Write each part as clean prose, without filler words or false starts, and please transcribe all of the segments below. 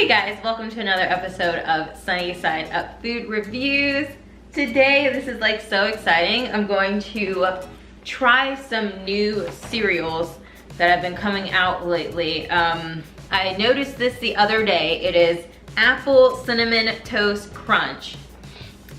Hey guys, welcome to another episode of Sunny Side Up Food Reviews. Today, this is like so exciting. I'm going to try some new cereals that have been coming out lately. I noticed this the other day. It is Apple Cinnamon Toast Crunch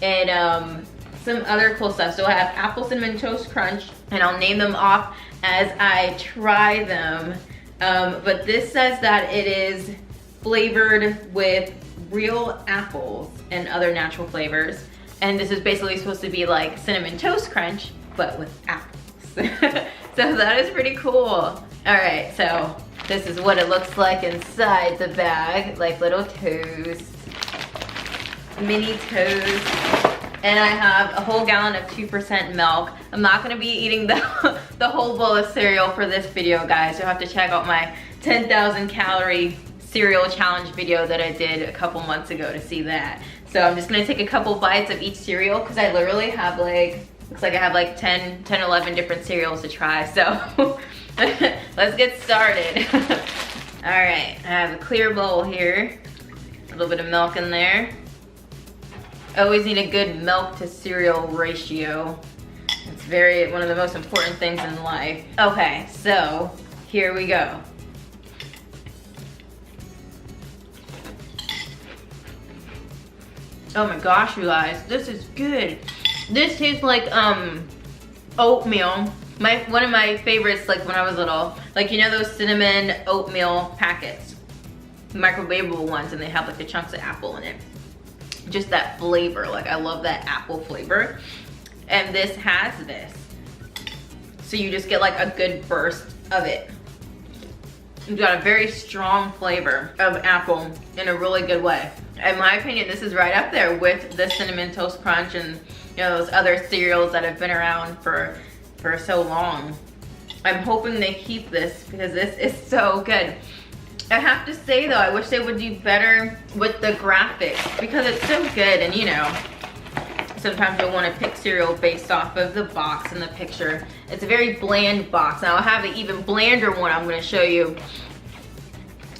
and some other cool stuff. So I have Apple Cinnamon Toast Crunch, and I'll name them off as I try them. But this says that it is flavored with real apples and other natural flavors. And this is basically supposed to be like Cinnamon Toast Crunch, but with apples. So that is pretty cool. All right, so this is what it looks like inside the bag, like little toast, mini toast. And I have a whole gallon of 2% milk. I'm not gonna be eating the whole bowl of cereal for this video, guys. You'll have to check out my 10,000 calorie cereal challenge video that I did a couple months ago to see that. So I'm just gonna take a couple bites of each cereal because I literally have like, looks like I have like 10, 11 different cereals to try. So let's get started. All right, I have a clear bowl here. A little bit of milk in there. I always need a good milk to cereal ratio. It's one of the most important things in life. Okay, so here we go. Oh my gosh, you guys, this is good. This tastes like oatmeal. One of my favorites, like when I was little, like you know those cinnamon oatmeal packets, microwavable ones, and they have like the chunks of apple in it. Just that flavor, like I love that apple flavor. And this has this. So you just get like a good burst of it. You've got a very strong flavor of apple in a really good way. In my opinion, this is right up there with the Cinnamon Toast Crunch and you know those other cereals that have been around for so long. I'm hoping they keep this because this is so good. I have to say though, I wish they would do better with the graphics because it's so good, and you know, sometimes you'll want to pick cereal based off of the box and the picture. It's a very bland box. Now I have an even blander one I'm going to show you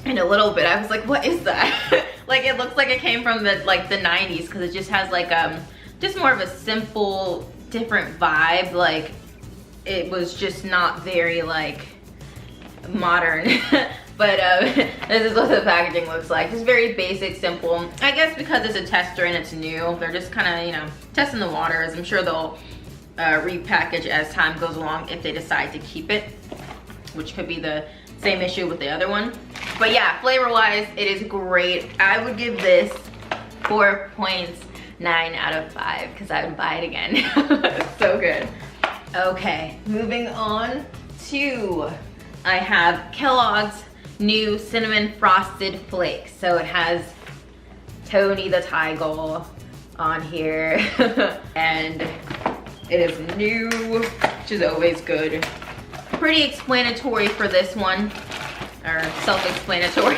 in a little bit. I was like, what is that? Like it looks like it came from the 90s because it just has like just more of a simple, different vibe. Like it was just not very like modern. But this is what the packaging looks like. Just very basic, simple. I guess because it's a tester and it's new, they're just kind of, you know, testing the waters. I'm sure they'll repackage as time goes along if they decide to keep it, which could be the same issue with the other one. But yeah, flavor-wise, it is great. I would give this 4.9 out of 5 because I would buy it again. So good. Okay, moving on to, I have Kellogg's new Cinnamon Frosted Flakes. So it has Tony the Tiger on here. And it is new, which is always good. Pretty explanatory for this one, or self-explanatory.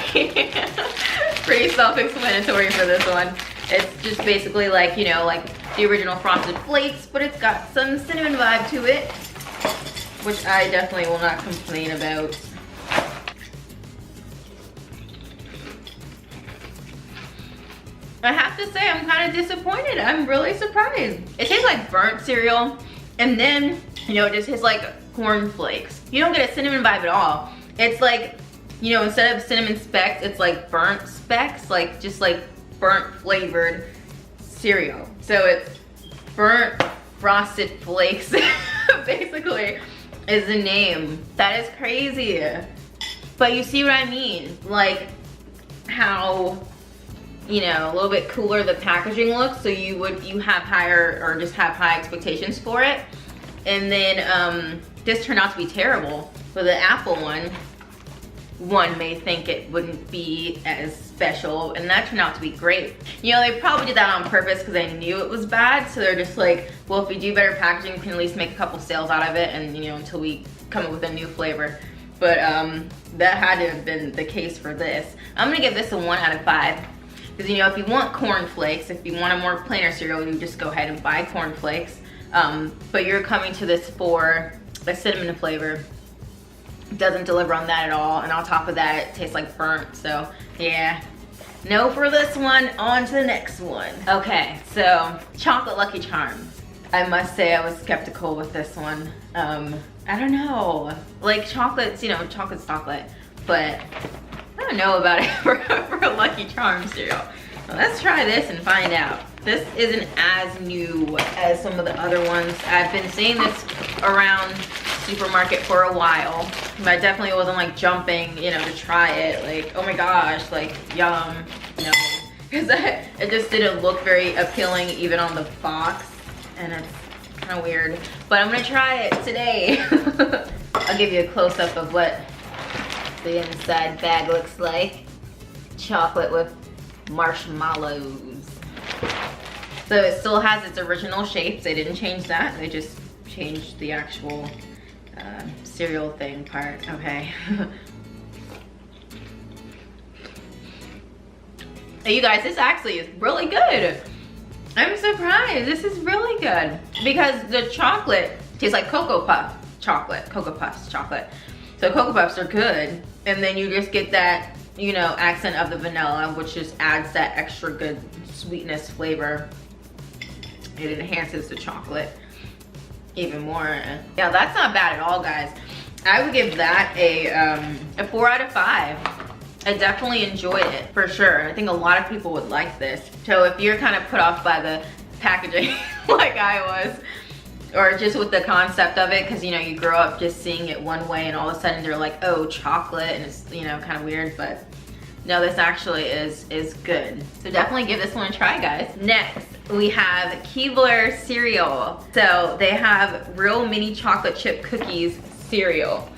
Pretty self-explanatory for this one. It's just basically like, you know, like the original Frosted Flakes, but it's got some cinnamon vibe to it, which I definitely will not complain about. I have to say, I'm kind of disappointed. I'm really surprised. It tastes like burnt cereal, and then, you know, it just tastes like corn flakes. You don't get a cinnamon vibe at all. It's like, you know, instead of cinnamon specks, it's like burnt specks, like just like burnt flavored cereal. So it's burnt frosted flakes, basically, is the name. That is crazy. But you see what I mean? Like how, you know, a little bit cooler the packaging looks, so you have higher, or just have high expectations for it. And then this turned out to be terrible. For the apple one may think it wouldn't be as special, and that turned out to be great. You know, they probably did that on purpose because they knew it was bad, so they're just like, well, if we do better packaging, we can at least make a couple sales out of it, and you know, until we come up with a new flavor. But that had to have been the case for this. I'm gonna give this a 1 out of 5. Because you know, if you want corn flakes, if you want a more plainer cereal, you just go ahead and buy corn flakes. But you're coming to this for a cinnamon flavor. Doesn't deliver on that at all, and on top of that, it tastes like burnt. So yeah, no for this one, on to the next one. Okay, so chocolate Lucky Charms. I must say I was skeptical with this one. I don't know, like chocolate's, you know, chocolate's chocolate, but I don't know about it for a Lucky Charms cereal. Well, let's try this and find out. This isn't as new as some of the other ones. I've been seeing this around supermarket for a while, but I definitely wasn't like jumping, you know, to try it. Like, oh my gosh, like yum. No, because it just didn't look very appealing even on the box, and it's kind of weird. But I'm gonna try it today. I'll give you a close-up of what the inside bag looks like. Chocolate with marshmallows. So it still has its original shapes. They didn't change that. They just changed the actual cereal thing part. Okay. Hey, you guys, this actually is really good. I'm surprised. This is really good because the chocolate tastes like Cocoa Puff chocolate. Cocoa Puffs chocolate. So Cocoa Puffs are good, and then you just get that, you know, accent of the vanilla, which just adds that extra good sweetness flavor. It enhances the chocolate even more. Yeah, that's not bad at all, guys. I would give that a 4 out of 5. I definitely enjoyed it for sure. I think a lot of people would like this. So if you're kind of put off by the packaging like I was, or just with the concept of it, because you know you grow up just seeing it one way and all of a sudden they're like, oh, chocolate, and it's, you know, kind of weird, but no, this actually is good. So definitely give this one a try, guys. Next, we have Keebler cereal. So they have real mini chocolate chip cookies cereal.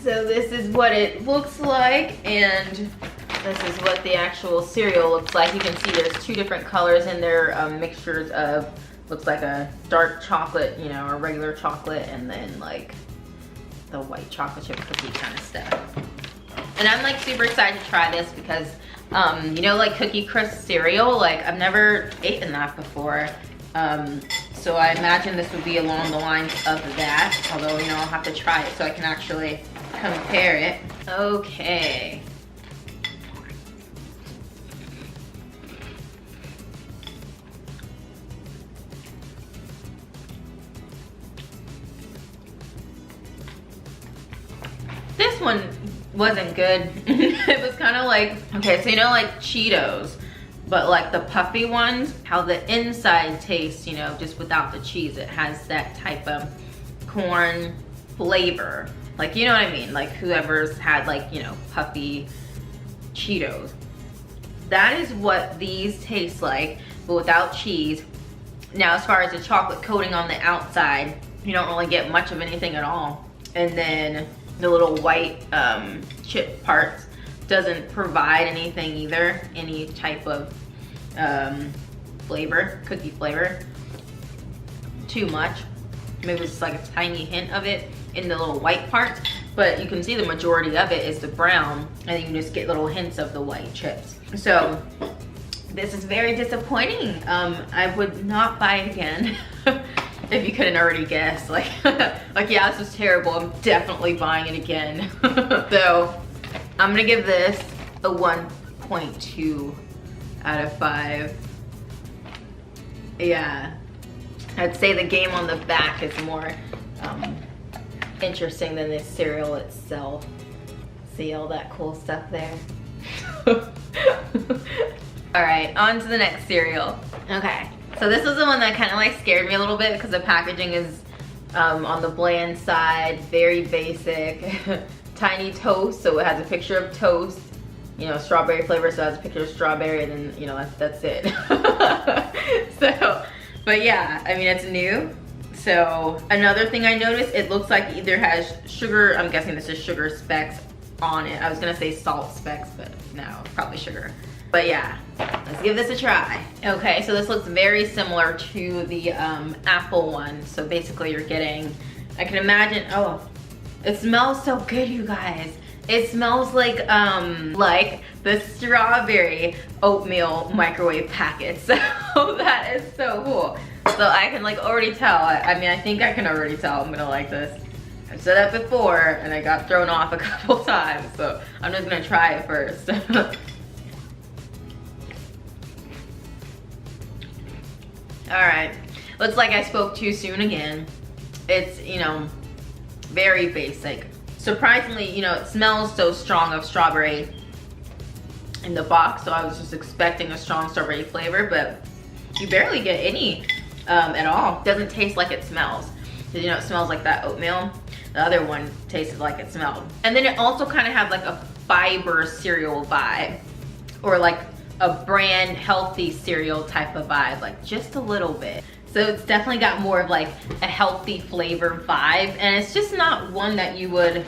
So this is what it looks like, and this is what the actual cereal looks like. You can see there's 2 different colors in there, mixtures of, looks like a dark chocolate, you know, or regular chocolate, and then like the white chocolate chip cookie kind of stuff. And I'm like super excited to try this because, you know, like Cookie Crisp cereal, like I've never eaten that before. So I imagine this would be along the lines of that, although, you know, I'll have to try it so I can actually compare it. Okay. This one wasn't good. It was kind of like, okay, so you know, like Cheetos, but like the puffy ones, how the inside tastes, you know, just without the cheese. It has that type of corn flavor. Like, you know what I mean? Like whoever's had like, you know, puffy Cheetos. That is what these taste like, but without cheese. Now, as far as the chocolate coating on the outside, you don't really get much of anything at all. And then the little white chip parts doesn't provide anything either, any type of flavor, cookie flavor. Too much. Maybe it's like a tiny hint of it in the little white parts, but you can see the majority of it is the brown, and you just get little hints of the white chips. So this is very disappointing. I would not buy it again. If you couldn't already guess, like, yeah, this was terrible. I'm definitely buying it again. So I'm gonna give this a 1.2 out of 5. Yeah, I'd say the game on the back is more interesting than the cereal itself. See all that cool stuff there? All right, on to the next cereal. Okay. So this was the one that kind of like scared me a little bit because the packaging is on the bland side, very basic. Tiny toast, so it has a picture of toast, you know, strawberry flavor, so it has a picture of strawberry, and then, you know, that's it. So, but yeah, I mean, it's new. So another thing I noticed, it looks like it either has sugar, I'm guessing this is sugar specks on it. I was gonna say salt specks, but no, probably sugar. But yeah, let's give this a try. Okay, so this looks very similar to the apple one. So basically you're getting, I can imagine, oh, it smells so good, you guys. It smells like the strawberry oatmeal microwave packets. So that is so cool. So I can like already tell, I mean, I think I can already tell I'm gonna like this. I've said that before and I got thrown off a couple times, so I'm just gonna try it first. All right, looks like I spoke too soon again. It's, you know, very basic. Surprisingly, you know, it smells so strong of strawberry in the box, so I was just expecting a strong strawberry flavor, but you barely get any at all. Doesn't taste like it smells. You know, it smells like that oatmeal. The other one tasted like it smelled. And then it also kind of had like a fiber cereal vibe, or like a brand healthy cereal type of vibe, like just a little bit. So it's definitely got more of like a healthy flavor vibe, and it's just not one that you would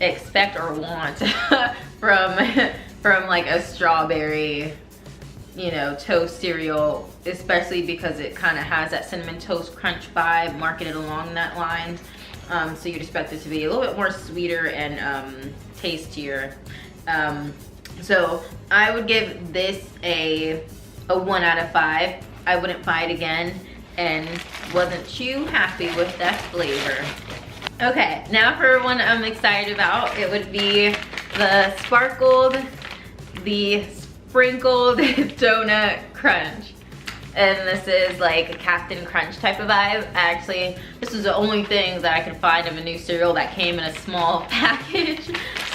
expect or want from like a strawberry, you know, toast cereal, especially because it kind of has that cinnamon toast crunch vibe marketed along that line. So you'd expect it to be a little bit more sweeter and tastier. So I would give this a 1 out of 5. I wouldn't buy it again and wasn't too happy with that flavor. Okay, now for one I'm excited about. It would be the sprinkled donut crunch. And this is like a Captain Crunch type of vibe. Actually, this is the only thing that I could find of a new cereal that came in a small package.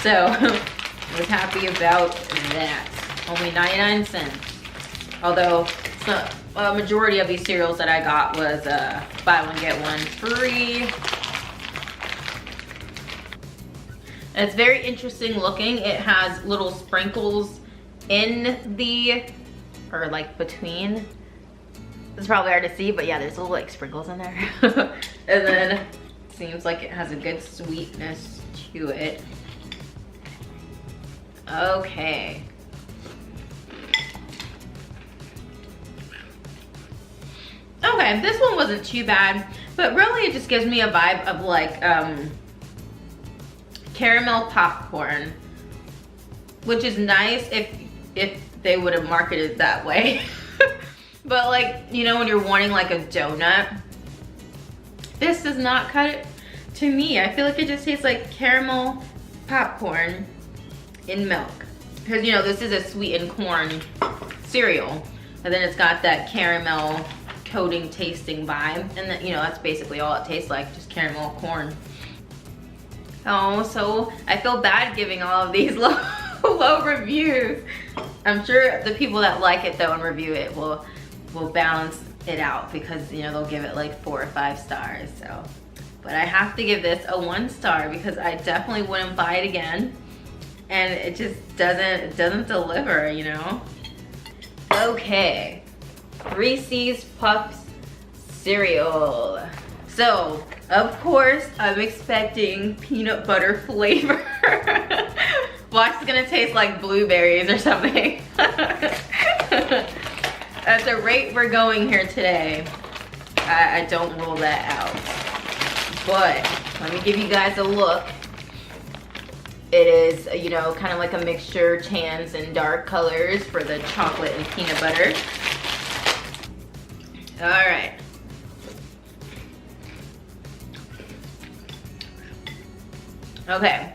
So I was happy about that. Only 99 cents. Although a majority of these cereals that I got was buy one get one free. And it's very interesting looking. It has little sprinkles in the, or like between. It's probably hard to see, but yeah, there's little like sprinkles in there. And then it seems like it has a good sweetness to it. Okay. Okay, this one wasn't too bad, but really it just gives me a vibe of like caramel popcorn, which is nice if they would have marketed that way. But like, you know, when you're wanting like a donut, this does not cut it to me. I feel like it just tastes like caramel popcorn in milk. Because, you know, this is a sweetened corn cereal. And then it's got that caramel coating tasting vibe. And then, you know, that's basically all it tastes like, just caramel corn. Oh, so I feel bad giving all of these low reviews. I'm sure the people that like it though and review it will balance it out, because, you know, they'll give it like 4 or 5 stars. So, but I have to give this a 1 star because I definitely wouldn't buy it again, and it just doesn't deliver, you know. Okay, Reese's Puffs cereal. So of course I'm expecting peanut butter flavor. Watch, it's gonna taste like blueberries or something. At the rate we're going here today, I don't rule that out. But let me give you guys a look. It is, you know, kind of like a mixture, tans and dark colors for the chocolate and peanut butter. All right. Okay.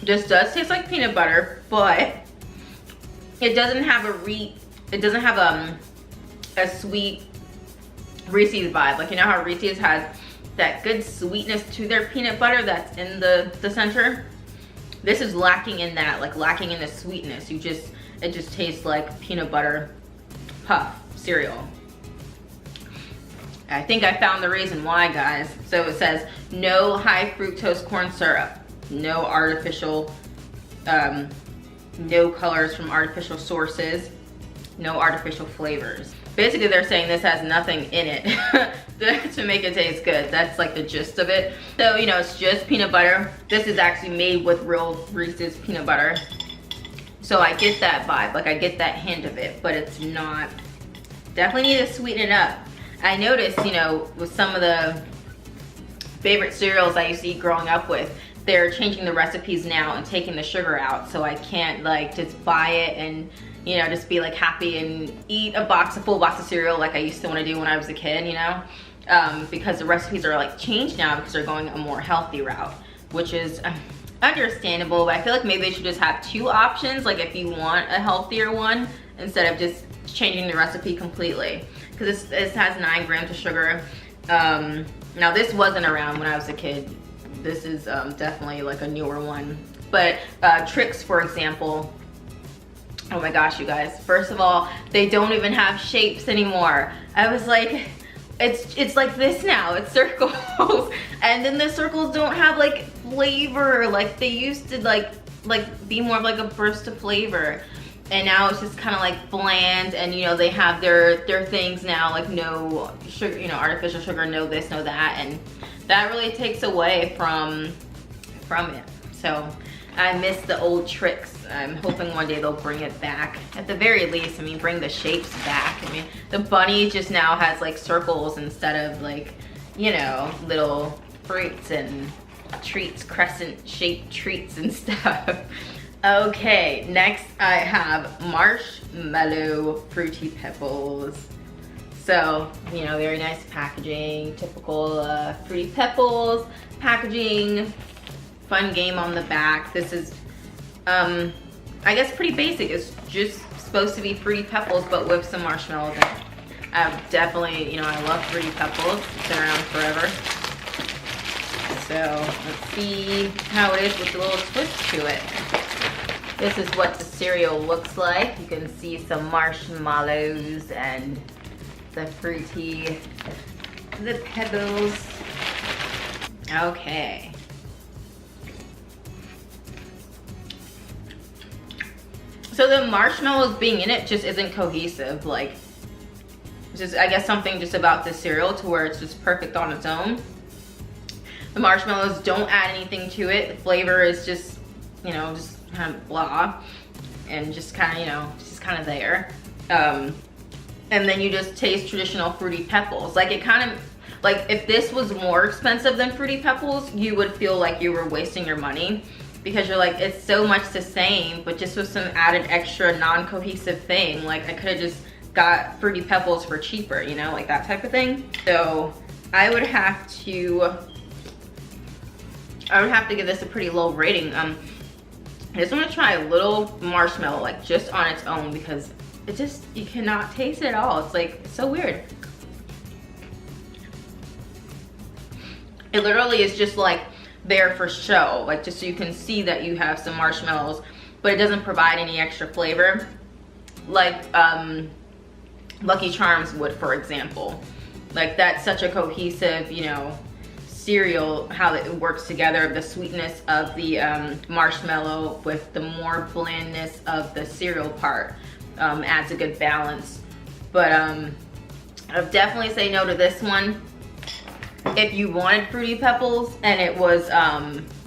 This does taste like peanut butter, but it doesn't have a sweet Reese's vibe. Like, you know how Reese's has that good sweetness to their peanut butter that's in the center? This is lacking in that, like lacking in the sweetness. It just tastes like peanut butter puff cereal. I think I found the reason why, guys. So it says no high fructose corn syrup, no artificial, no colors from artificial sources, no artificial flavors. Basically they're saying this has nothing in it to make it taste good. That's like the gist of it. So, you know, it's just peanut butter. This is actually made with real Reese's peanut butter. So I get that vibe, like I get that hint of it, but it's not, definitely need to sweeten it up. I noticed, you know, with some of the favorite cereals I used to eat growing up with, they're changing the recipes now and taking the sugar out, so I can't like just buy it and, you know, just be like happy and eat a full box of cereal like I used to want to do when I was a kid, you know, because the recipes are like changed now because they're going a more healthy route, which is understandable. But I feel like maybe they should just have 2 options, like if you want a healthier one, instead of just changing the recipe completely because this has 9 grams of sugar. Now this wasn't around when I was a kid. This is definitely like a newer one. But Trix, for example, oh my gosh, you guys. First of all, they don't even have shapes anymore. I was like, it's like this now, it's circles. And then the circles don't have like flavor like they used to, like be more of like a burst of flavor. And now it's just kind of like bland, and you know, they have their things now, like no sugar, you know, artificial sugar, no this, no that, and that really takes away from it. So I miss the old Trix. I'm hoping one day they'll bring it back. At the very least, I mean, bring the shapes back. I mean, the bunny just now has like circles instead of like, you know, little fruits and treats, crescent shaped treats and stuff. Okay, next I have Marshmallow Fruity Pebbles. So, you know, very nice packaging, typical Fruity Pebbles packaging. Fun game on the back. This is, I guess pretty basic. It's just supposed to be Fruity Pebbles, but with some marshmallows in it. I've definitely, you know, I love Fruity Pebbles. It's been around forever. So let's see how it is with a little twist to it. This is what the cereal looks like. You can see some marshmallows and the Pebbles. Okay. So the marshmallows being in it just isn't cohesive. Like, just I guess something just about this cereal to where it's just perfect on its own. The marshmallows don't add anything to it. The flavor is just, you know, just kind of blah, and just kind of, you know, just kind of there. And then you just taste traditional Fruity Pebbles. Like, it kind of, like if this was more expensive than Fruity Pebbles, you would feel like you were wasting your money, because you're like, it's so much the same, but just with some added extra non-cohesive thing. Like, I could have just got Fruity Pebbles for cheaper, you know, like that type of thing. So I would have to give this a pretty low rating. I just want to try a little marshmallow, like just on its own, because it just, you cannot taste it at all. It's like, it's so weird. It literally is just like there for show, like just so you can see that you have some marshmallows, but it doesn't provide any extra flavor like Lucky Charms would, for example. Like, that's such a cohesive, you know, cereal, how it works together, the sweetness of the marshmallow with the more blandness of the cereal part adds a good balance. But I'd definitely say no to this one. If you wanted Fruity Pebbles and it was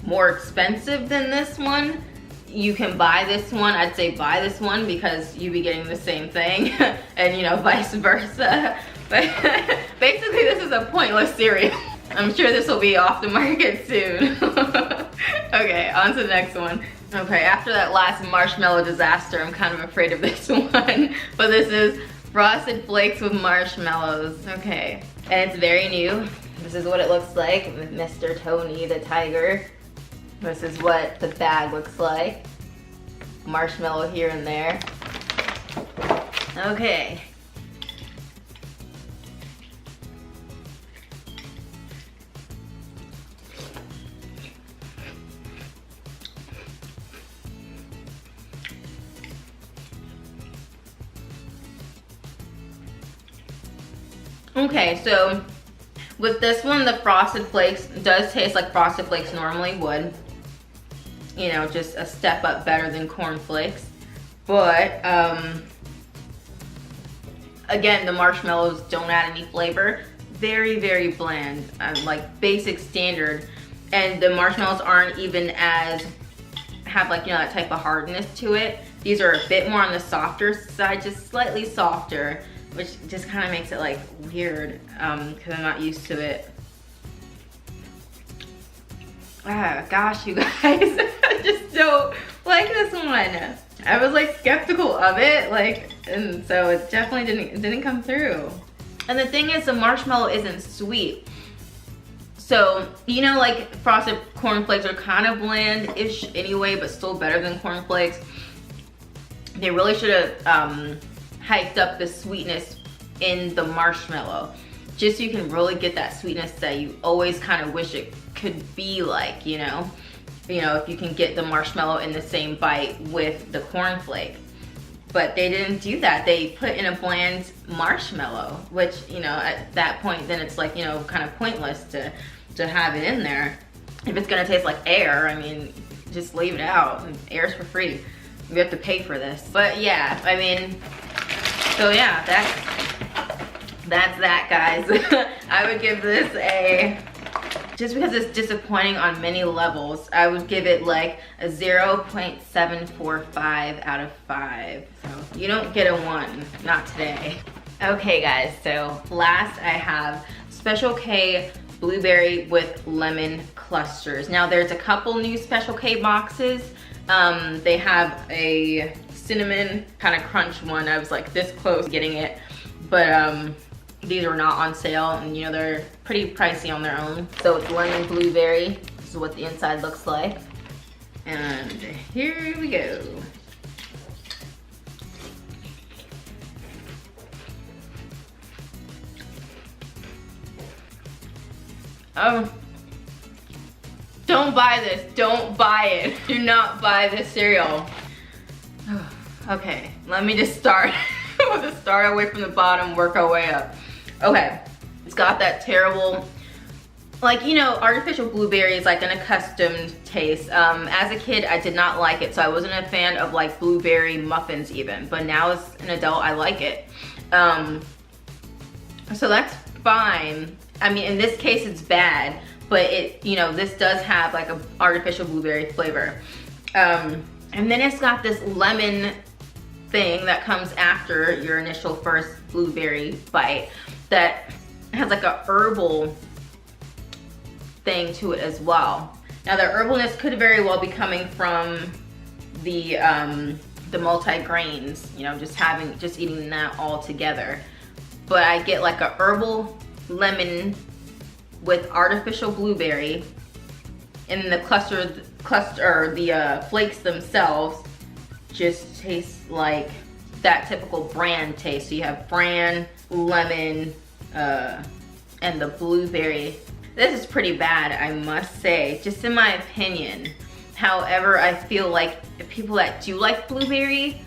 more expensive than this one, you can buy this one. I'd say buy this one because you'd be getting the same thing and, you know, vice versa. But basically this is a pointless cereal. I'm sure this will be off the market soon. Okay, on to the next one. Okay, after that last marshmallow disaster, I'm kind of afraid of this one. But this is Frosted Flakes with marshmallows. Okay, and it's very new. This is what it looks like with Mr. Tony the tiger. This is what the bag looks like. Marshmallow here and there. Okay. Okay, so with this one, the Frosted Flakes does taste like Frosted Flakes normally would. You know, just a step up better than Corn Flakes. But, again, the marshmallows don't add any flavor. Very, very bland, like basic standard. And the marshmallows aren't even have like, you know, that type of hardness to it. These are a bit more on the softer side, just slightly softer, which just kind of makes it like weird, because I'm not used to it. Ah, gosh, you guys, I just don't like this one. I was like skeptical of it, like, and so it definitely didn't come through. And the thing is, the marshmallow isn't sweet. So, you know, like Frosted Corn Flakes are kind of bland-ish anyway, but still better than Corn Flakes. They really should have hiked up the sweetness in the marshmallow, just so you can really get that sweetness that you always kind of wish it could be like, you know, if you can get the marshmallow in the same bite with the cornflake. But they didn't do that. They put in a bland marshmallow, which, you know, at that point, then it's like, you know, kind of pointless to have it in there. If it's gonna taste like air, I mean, just leave it out. Air's for free. You have to pay for this. But yeah, I mean, so yeah, that's that, guys. I would give this a, just because it's disappointing on many levels, I would give it like a 0.745 out of 5. So you don't get a 1, not today. Okay guys, so last I have Special K blueberry with lemon clusters. Now there's a couple new Special K boxes. They have a cinnamon kind of crunch one. I was like this close to getting it, but these are not on sale, and you know, they're pretty pricey on their own. So it's lemon blueberry. This is what the inside looks like. And here we go. Oh, don't buy this, don't buy it. Do not buy this cereal. Okay, let me just start. We'll just start away from the bottom, work our way up. Okay, it's got that terrible, like, you know, artificial blueberry is like an accustomed taste. As a kid, I did not like it, so I wasn't a fan of like blueberry muffins even, but now as an adult, I like it. So that's fine. I mean, in this case, it's bad, but it, you know, this does have like an artificial blueberry flavor. And then it's got this lemon thing that comes after your initial first blueberry bite that has like a herbal thing to it as well. Now the herbalness could very well be coming from the multi-grains, you know, just eating that all together. But I get like a herbal lemon with artificial blueberry, and then the flakes themselves just taste like that typical brand taste. So you have bran, lemon, and the blueberry. This is pretty bad, I must say, just in my opinion. However, I feel like people that do like blueberry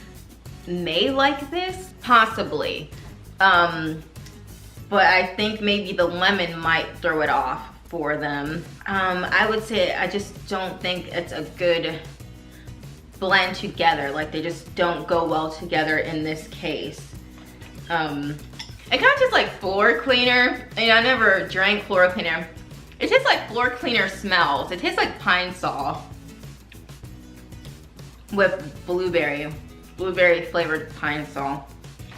may like this, possibly. But I think maybe the lemon might throw it off for them. I would say I just don't think it's a good blend together. Like, they just don't go well together in this case. It kind of tastes like floor cleaner. I mean, I never drank floor cleaner. It tastes like floor cleaner smells. It tastes like Pine Sol with blueberry flavored Pine Sol.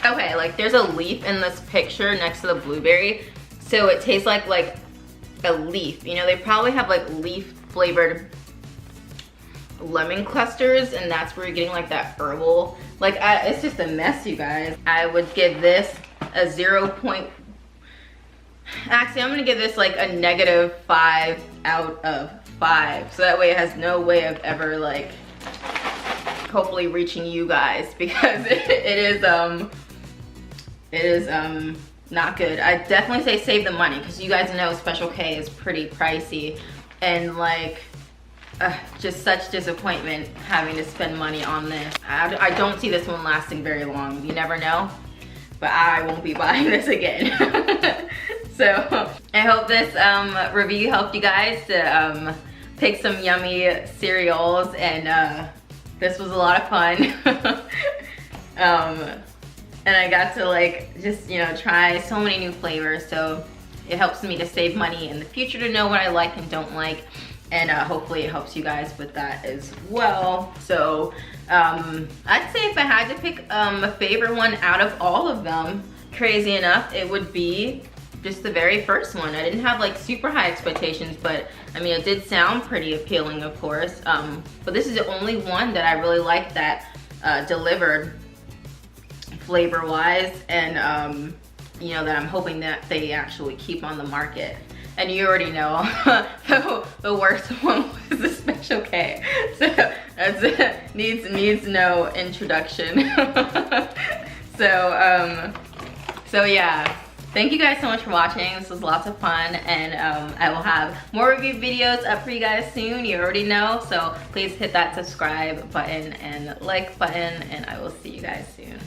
Okay, like there's a leaf in this picture next to the blueberry, so it tastes like a leaf. You know, they probably have like leaf flavored lemon clusters, and that's where you're getting like that herbal. Like, it's just a mess, you guys. I would give this a 0. Actually, I'm gonna give this like a -5 out of 5, so that way it has no way of ever like hopefully reaching you guys, because it is not good. I definitely say save the money, because you guys know Special K is pretty pricey, and like just such disappointment having to spend money on this. I don't see this one lasting very long. You never know, but I won't be buying this again. So I hope this review helped you guys to pick some yummy cereals, and this was a lot of fun. And I got to like just, you know, try so many new flavors, so it helps me to save money in the future, to know what I like and don't like, and hopefully it helps you guys with that as well. So I'd say if I had to pick a favorite one out of all of them, crazy enough, it would be just the very first one. I didn't have like super high expectations, but I mean, it did sound pretty appealing, of course. But this is the only one that I really liked that delivered flavor wise, and you know, that I'm hoping that they actually keep on the market. And you already know the worst one was the Special K, so that's needs no introduction. So yeah. Thank you guys so much for watching. This was lots of fun, and I will have more review videos up for you guys soon. You already know, so please hit that subscribe button and like button, and I will see you guys soon.